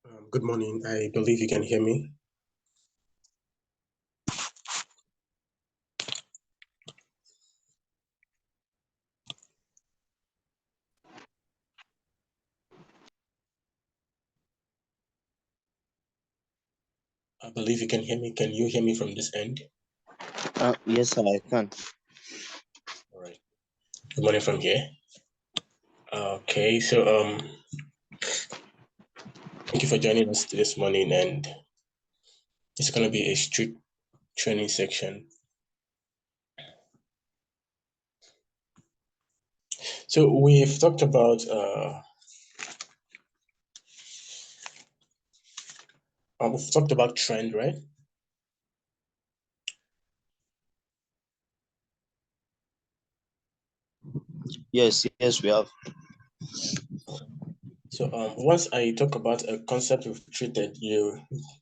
Good morning. I believe you can hear me. I believe you can hear me. Can you hear me from this end? Yes, sir, I can. All right. Good morning from here. Okay, so thank you for joining us this morning, and it's going to be a strict training section. So we've talked about trend, right? Yes, we have. So once I talk about a concept we've treated, you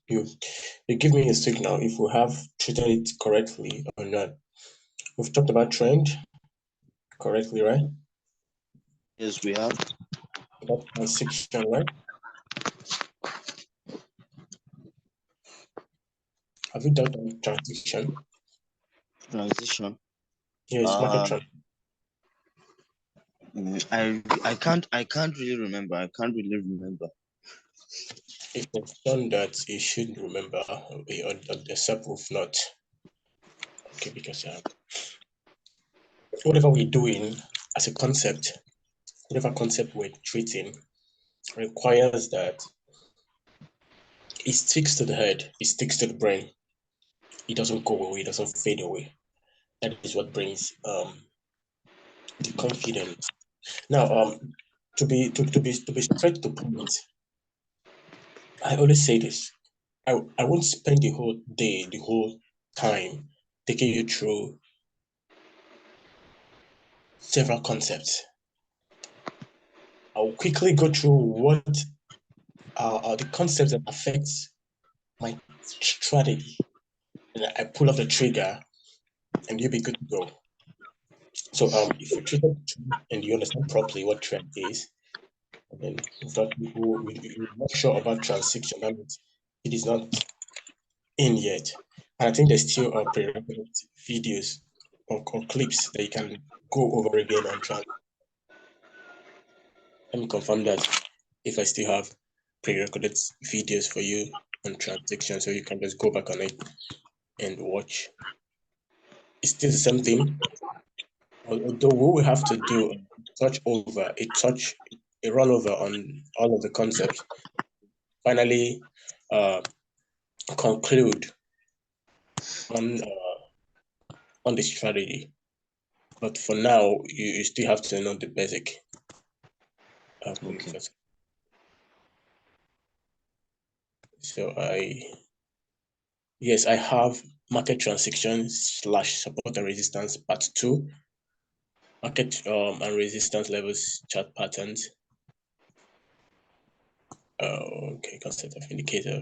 give me a signal if we have treated it correctly or not. We've talked about trend correctly, right? Yes, we have. About transition, right? Have you done transition? Transition. Yes, market transition. I can't really remember. If you've done that, you should remember, except if not. Okay, because whatever we're doing as a concept, whatever concept we're treating, requires that it sticks to the head, it sticks to the brain. It doesn't go away, it doesn't fade away. That is what brings the confidence. Now, to be straight to point, I always say this. I won't spend the whole day, the whole time taking you through several concepts. I'll quickly go through what are the concepts that affects my strategy. And I pull off the trigger and you'll be good to go. So if you treat it and you understand properly what trend is, and then if not people you're not sure about transition, that means it is not in yet. And I think there's still prerequisite videos or clips that you can go over again on trend. Let me confirm that if I still have prerequisite videos for you on transaction, so you can just go back on it and watch. It's still the same thing, although we will have to do a run over on all of the concepts. Finally, conclude on the strategy. But for now, you still have to know the basic. Okay. So yes, I have market transaction / support and resistance part 2, market and resistance levels chart patterns. Okay, concept of indicator.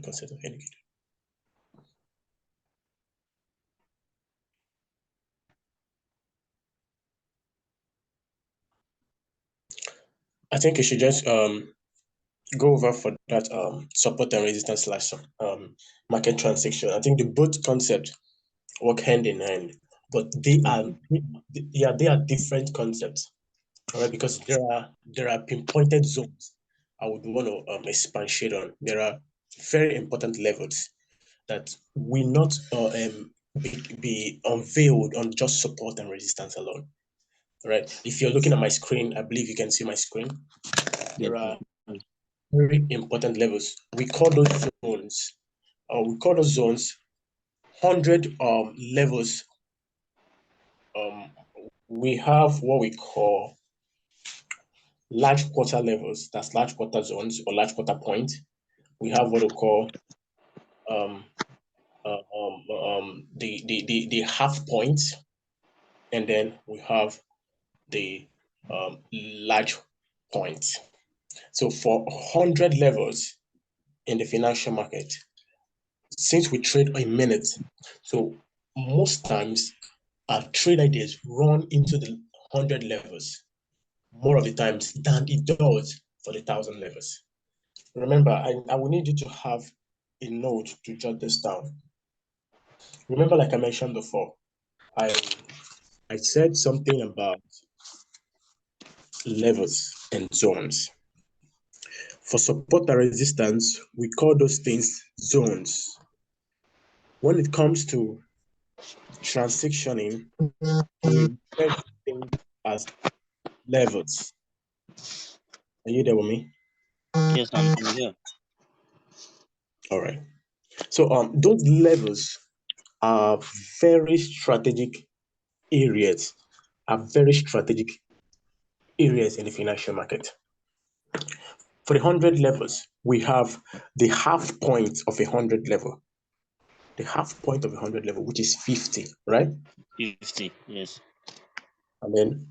I think you should just go over for that support and resistance / market transaction. I think the both concepts work hand in hand, but they are different concepts. All right, because there are pinpointed zones I would want to expatiate on. There are very important levels that will not be unveiled on just support and resistance alone. All right, if you're looking at my screen, I believe you can see my screen. There are very important levels. We call those zones. We call those zones 100 levels. We have what we call large quarter levels. That's large quarter zones or large quarter point. We have what we call the half point, and then we have the large point. So for 100 levels in the financial market, since we trade in minutes, so most times our trade ideas run into the 100 levels more of the times than it does for the 1,000 levels. Remember, I will need you to have a note to jot this down. Remember, like I mentioned before, I said something about levels and zones. For support and resistance, we call those things zones. When it comes to transitioning, we refer to things as levels. Are you there with me? Yes, I'm here. All right. So those levels are very strategic areas, in the financial market. For the 100 levels, we have the half point of 100 level. The half point of 100 level, which is 50, right? 50, yes. And then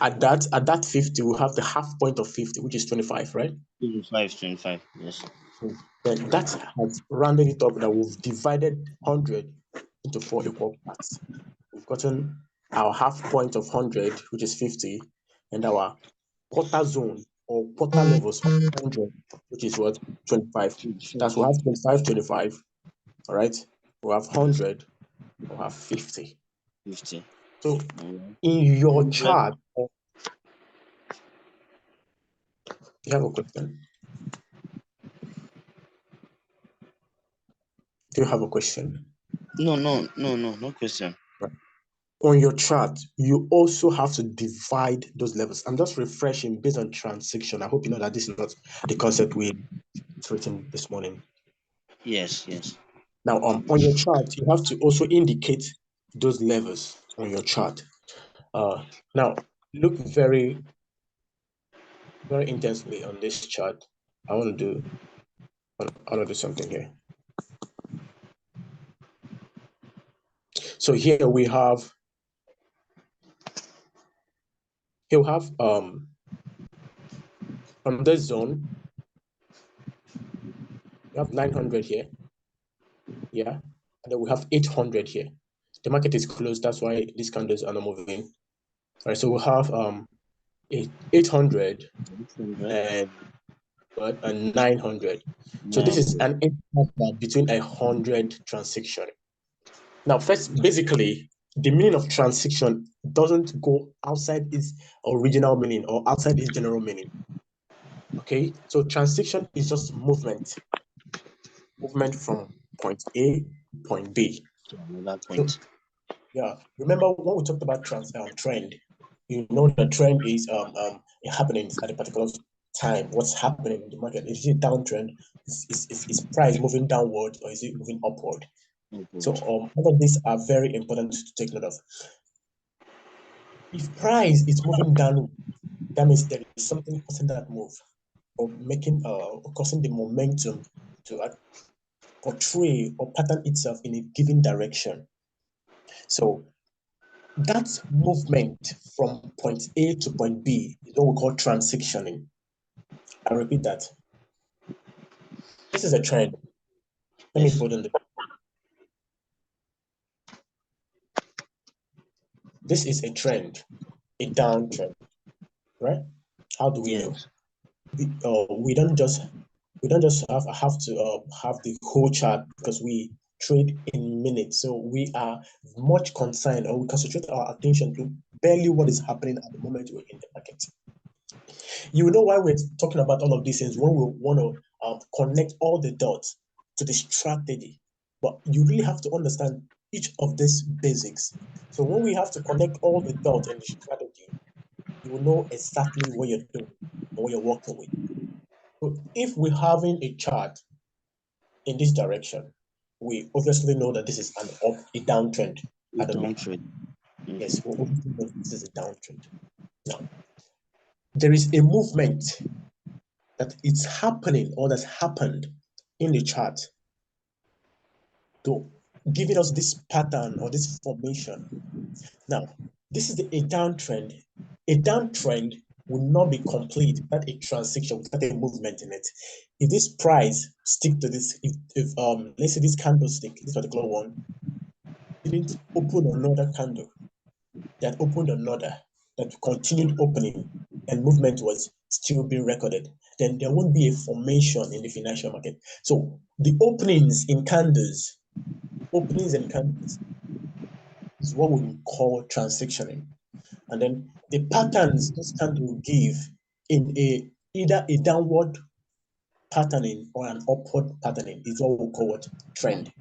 at that 50, we have the half point of 50, which is 25, right? 25, yes. Then that has rounded it up that we've divided 100 into 4 equal parts. We've gotten our half point of 100, which is 50, and our quarter zone or quarter levels of 100, which is what? 25. That's we have 25, 25. All right. We have 100, we have 50. 50. So in your chart, you have a question? Do you have a question? No question. Right. On your chart, you also have to divide those levels. I'm just refreshing based on transaction. I hope you know that this is not the concept we written this morning. Yes. Now, on your chart, you have to also indicate those levels on your chart. Now, look very, very intensely on this chart. I want to do something here. So here we have from this zone, we have 900 here. Yeah, and then we have 800 here. The market is closed, that's why these candles are not moving. All right, so we have 800 and 900. So this is an impact between 100 transaction. Now, first, basically, the meaning of transaction doesn't go outside its original meaning or outside its general meaning. Okay, so transaction is just movement from point A to point B. That point. So, yeah, remember when we talked about trend, you know the trend is happening at a particular time. What's happening in the market? Is it downtrend? Is price moving downward or is it moving upward? So all of these are very important to take note of. If price is moving down, that means there is something causing that move or causing the momentum to portray or pattern itself in a given direction. So that movement from point A to point B is what we call transitioning. I repeat that. This is a trend. Let me put in the. This is a trend, a downtrend, right? How do we know? We don't just have to have the whole chart because we trade in minutes. So we are much concerned, or we concentrate our attention to barely what is happening at the moment we're in the market. You know why we're talking about all of these things when we want to connect all the dots to the strategy. But you really have to understand each of these basics. So when we have to connect all the dots in the strategy, you will know exactly what you're doing and what you're working with. So if we're having a chart in this direction, we obviously know that this is a downtrend. Yes, we obviously know this is a downtrend. Now, there is a movement that it's happening or that's happened in the chart to giving us this pattern or this formation. Now, this is a downtrend. A downtrend will not be complete without a transition, without a movement in it. If this price stick to this, if let's say this candlestick, this particular one, didn't open another candle, that opened another, that continued opening, and movement was still being recorded, then there won't be a formation in the financial market. So the openings and candles is what we call transactioning. And then the patterns this candle give in either a downward patterning or an upward patterning is what we call what trend.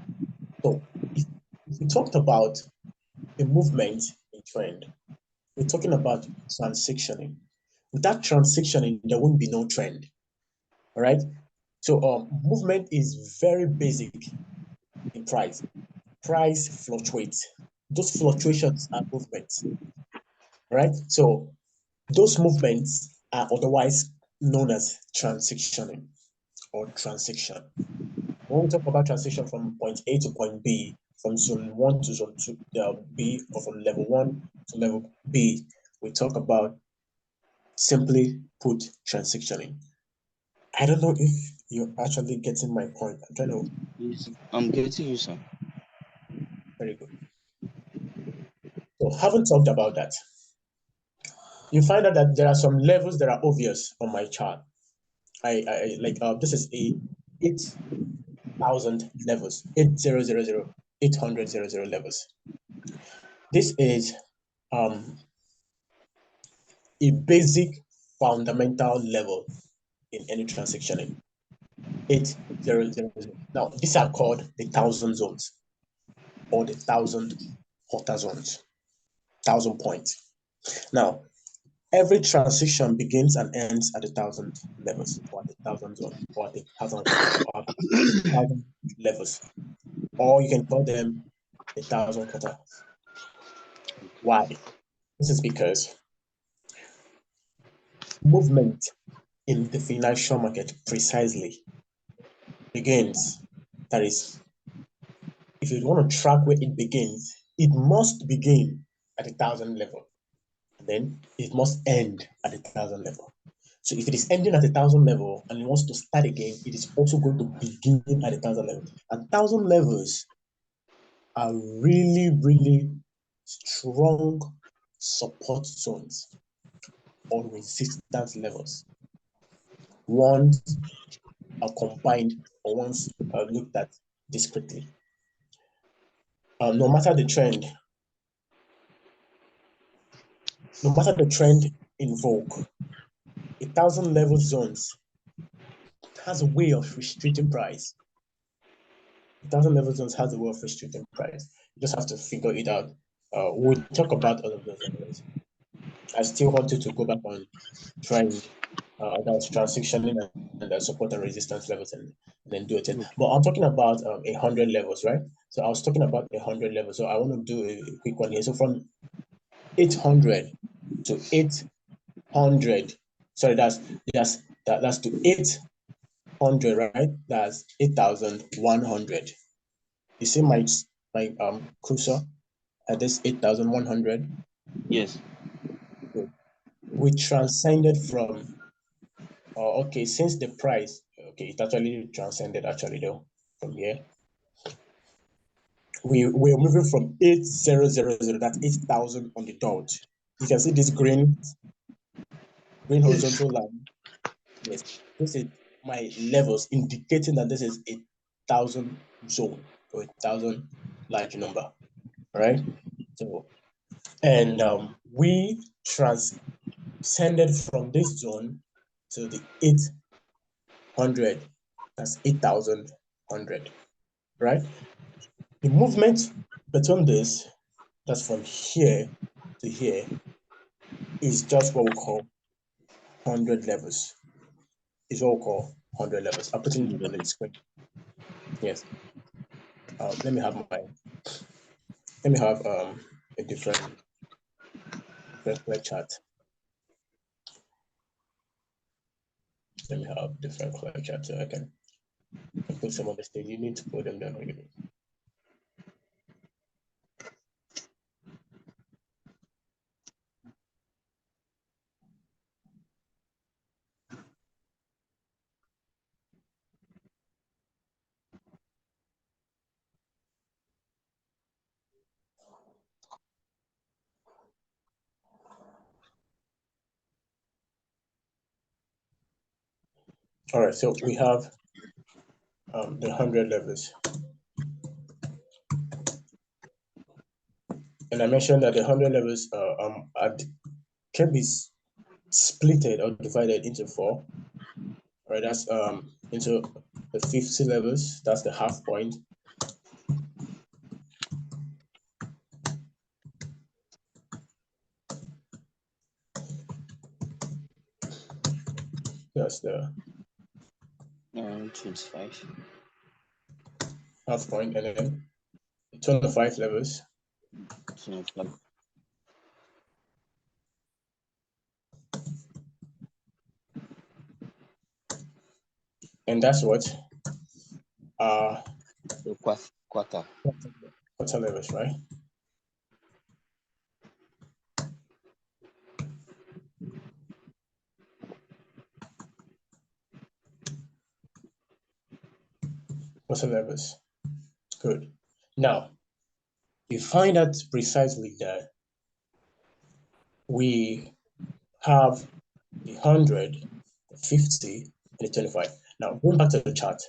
So if we talked about a movement in trend, we're talking about transitioning. Without transitioning, there won't be no trend. All right. So movement is very basic in price. Price fluctuates. Those fluctuations are movements. Right. So those movements are otherwise known as transitioning or transition. When we talk about transition from point A to point B, from zone 1 to zone 2, B, or from level 1 to level B, we talk about, simply put, transitioning. I don't know if you're actually getting my point. I'm trying to. Yes, I'm getting you, sir. Very good. So, having talked about that, you find out that there are some levels that are obvious on my chart. I like this is a 8,000 levels, 8000, 800 levels. This is a basic fundamental level in any transaction. 8,000. Now, these are called the 1,000 zones or the 1,000 quarter zones, 1,000 points. Now, every transition begins and ends at the 1,000 levels, or at the 1,000 zone, or at the 1,000 levels, or you can call them the 1,000 quarter. Why? This is because movement in the financial market precisely begins, that is, if you want to track where it begins, it must begin at the 1,000 level. And then it must end at the 1,000 level. So if it is ending at the 1,000 level and it wants to start again, it is also going to begin at the 1,000 level. And 1,000 levels are really, really strong support zones or resistance levels. Once are combined or once are looked at discretely. No matter the trend in vogue, 1,000 level zones has a way of restricting price. 1,000 level zones has a way of restricting price. You just have to figure it out. We'll talk about all of those anyways. I still wanted to go back on trend, that's transitioning and support and resistance levels and then do it. Okay. But I'm talking about 100 levels, right? So I was talking about 100 levels. So I want to do a quick one here. So from 800 to 800, sorry, that's to 800, right? That's 8,100. You see my cursor at this 8,100? Yes. We transcended from, okay, since the price, okay, it actually transcended actually though, from here. We're moving from 8,000, that's 8,000 on the dot. You can see this green horizontal line. Yes, this is my levels indicating that this is 1,000 zone or 1,000 large number, right? So, and we transcended from this zone to the 800, that's 8,100, right? The movement between this, that's from here to here, is just what we call 100 levels. It's what we call 100 levels. I'll put it on the screen. Yes. Let me have a different clear chart. Let me have different clear chart so I can put some of the things. You need to put them down. All right, so we have the 100 levels. And I mentioned that the 100 levels can be splitted or divided into 4. All right, that's into the 50 levels, that's the half point. That's the 25. half point, and then 25 levels. 25. And that's what? The quarter. Quarter levels, right? Quarter levels. Good. Now, you find out precisely that we have the 100, the 50, and the 25. Now, going back to the chart,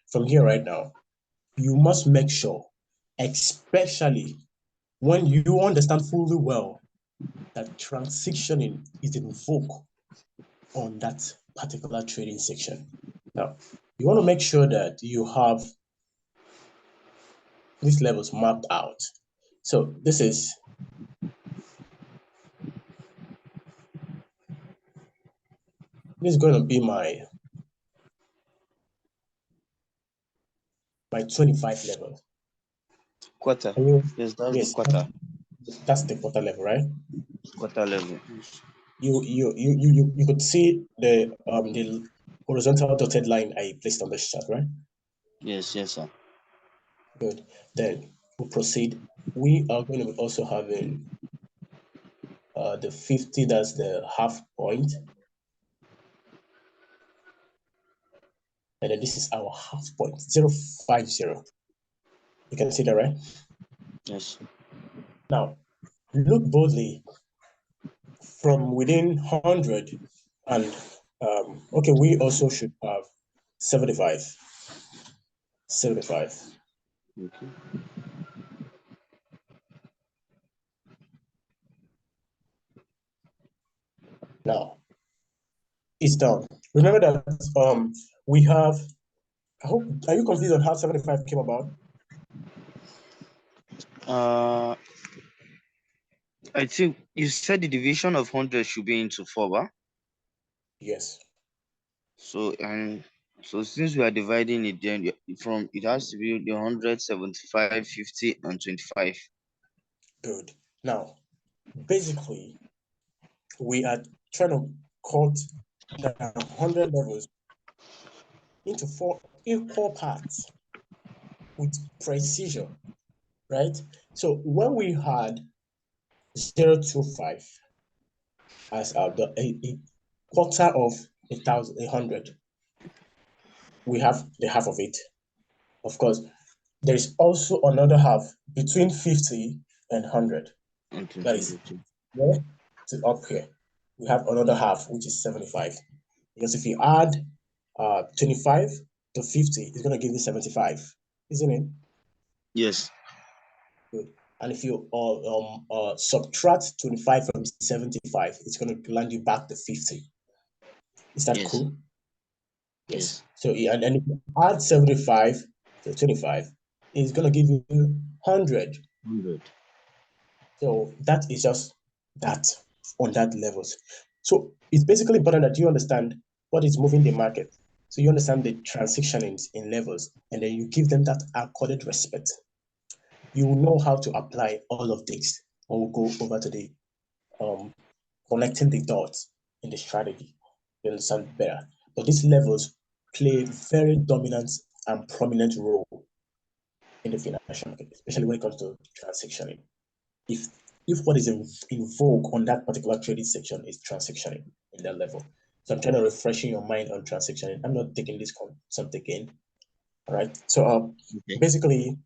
from here right now, you must make sure, especially when you understand fully well that transitioning is invoked on that particular trading section. Now, you want to make sure that you have these levels mapped out. So this is going to be my 25 level. Quarter. Yes, that's yes, the quarter. That's the quarter level, right? Quarter level. You could see the horizontal dotted line I placed on this chart, right? Yes, sir. Good. Then we'll proceed. We are going to be also having the 50, that's the half point. And then this is our half point, 0.50. You can see that, right? Yes. Now, look boldly from within 100 and okay, we also should have 75. Okay. Now, it's done. Remember that we have, are you confused on how 75 came about? I think you said the division of 100 should be into 4, right? Yes. So since we are dividing it, then it has to be the 100, 75, 50, and 25. Good. Now, basically, we are trying to cut the 100 levels into 4 equal parts with precision, right? So when we had 0.25 as a quarter of 100, we have the half of it. Of course, there is also another half between 50 and 100. Okay. That is where to up here. We have another half, which is 75. Because if you add 25 to 50, it's going to give you 75, isn't it? Yes. Good. And if you subtract 25 from 75, it's going to land you back to 50. Is that cool? Yes. So and if you add 75 to 25, it's going to give you 100. So that is just that on that levels. So it's basically important that you understand what is moving the market. So you understand the transitionings in levels, and then you give them that accorded respect. You will know how to apply all of this, and we'll go over to the connecting the dots in the strategy. You understand better. But these levels play very dominant and prominent role in the financial market, especially when it comes to transitioning. If what is in vogue on that particular trading section is transactioning in that level. So I'm trying to refreshing your mind on transactioning. I'm not taking this concept again. All right. So basically,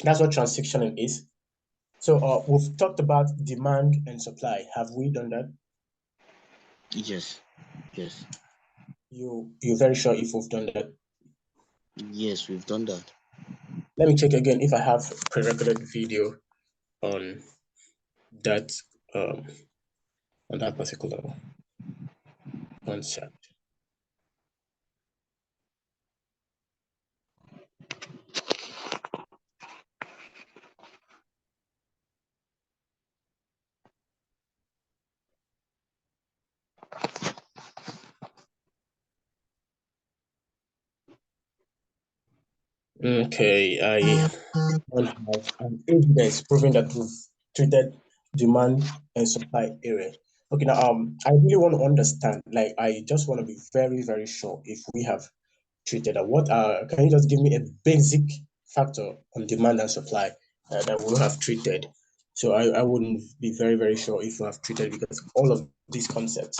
that's what transactioning is. So we've talked about demand and supply. Have we done that? Yes. You're very sure if we've done that? Yes, we've done that. Let me check again if I have pre-recorded video on that um on that particular concept. Okay, I don't have an evidence proving that we've treated demand and supply area. Okay, now I really want to understand, like I just want to be very, very sure if we have treated that. What can you just give me a basic factor on demand and supply that we have treated? So I wouldn't be very, very sure if we have treated, because all of these concepts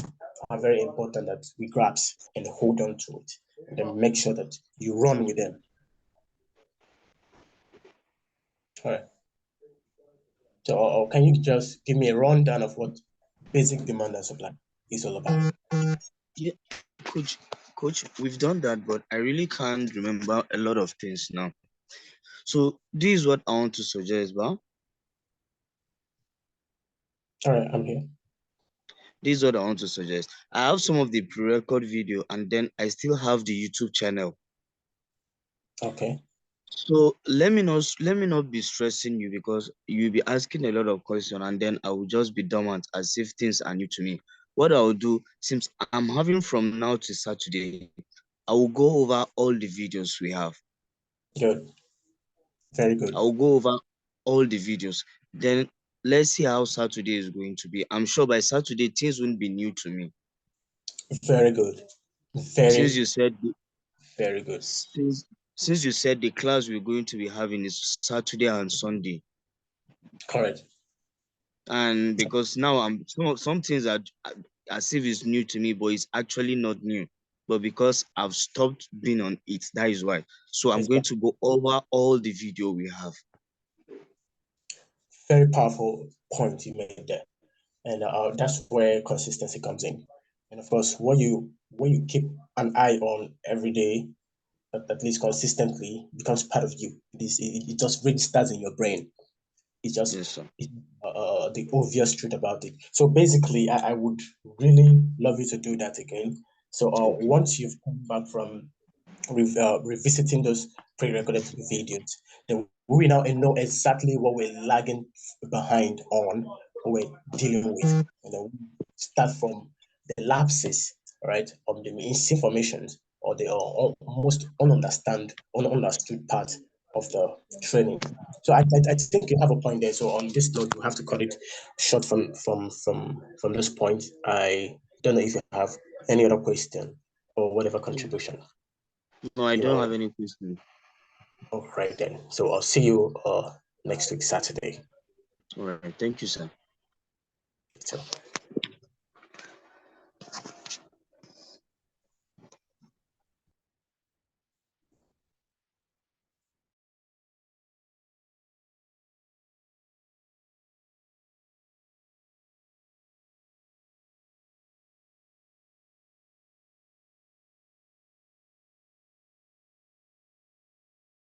are very important that we grasp and hold on to it, and then make sure that you run with them. All right. So, or can you just give me a rundown of what basic demand and supply is all about? Yeah, coach, we've done that, but I really can't remember a lot of things now. So this is what I want to suggest, but All right, I'm here. this is what I want to suggest. I have some of the pre-record video, and then I still have the YouTube channel. Okay. So let me not be stressing you, because you'll be asking a lot of questions, and then I will just be dormant as if things are new to me. What I will do, since I'm having from now to Saturday, I will go over all the videos we have. Good. Very I good. will go over all the videos. Then let's see how Saturday is going to be. I'm sure by Saturday things won't be new to me. Very good. Since Very, you said very good. since you said the class we're going to be having is Saturday and Sunday. Correct. And because now some things are as if it's new to me, but it's actually not new. But because I've stopped being on it, that is why. So I'm going Exactly. to go over all the video we have. Very powerful point you made there, and that's where consistency comes in. And of course, when you keep an eye on every day, at least consistently, becomes part of you. It just registers in your brain. It's just Yes, sir. it, the obvious truth about it. So basically, I would really love you to do that again. So Okay. once you've come back from revisiting those pre-recorded videos, then we now know exactly what we're lagging behind on, what we're dealing with, and then we start from the lapses, right, of the misinformation or the most ununderstood part of the training. So I think you have a point there. So on this note, you have to cut it short from this point. I don't know if you have any other question or whatever contribution. No, I don't have You're any question. all right then. So I'll see you next week Saturday. All right. Thank you, sir. So.